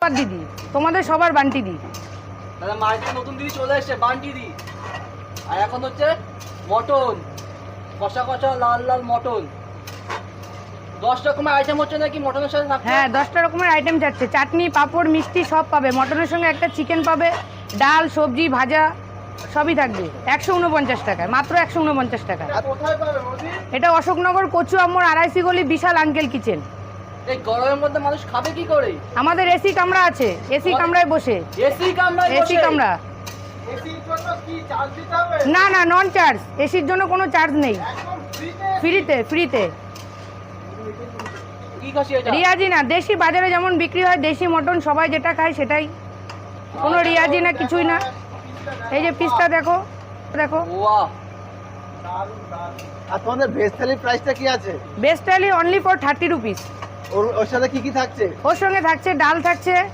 পুষ্পার দিদি, তোমাদের সবার বান্টি দি। দাদা মার্কেটে নতুন দিদি চলে এসেছে, বান্টি দি। আর এখন হচ্ছে মটন, কষা কষা লাল লাল মটন। 10 রকমের আইটেম হচ্ছে নাকি মটনের সাথে থাকছে? হ্যাঁ, 10টা রকমের আইটেম যাচ্ছে, চাটনি, পাঁপড়, মিষ্টি সব পাবে। মটনের সঙ্গে একটা চিকেন পাবে, ডাল, সবজি, ভাজা সবই থাকবে 149 টাকায়, মাত্র 149 টাকায়। কোথায় পাবে মোদি? এটা অশোকনগর কচু আমর 2.5 গলি বিশাল আঙ্কেল কিচেন। এই গরমের মধ্যে মানুষ খাবে কি করে? আমাদের এসি কামরা আছে, এসি কামরায় বসে। এসি কামরায় বসে? এসি কামরা। এসির জন্য কি চার্জ দিতে হবে? না না, নন চার্জ, এসির জন্য কোনো চার্জ নেই, একদম ফ্রিতে ফ্রিতে। কি খাসি এটা? রিয়াজি না, দেশি বাজারে যেমন বিক্রি হয় দেশি মটন, সবাই যেটা খায় সেটাই, কোনো রিয়াজি না, কিছুই না। এই যে পিসটা দেখো, দেখো। ওয়াও, আর তোমাদের ভেজ থালির প্রাইসটা কি আছে? Best thali only for 30 rupees. ওর সাথে কি কি থাকছে? ওর সঙ্গে থাকছে ডাল, থাকছে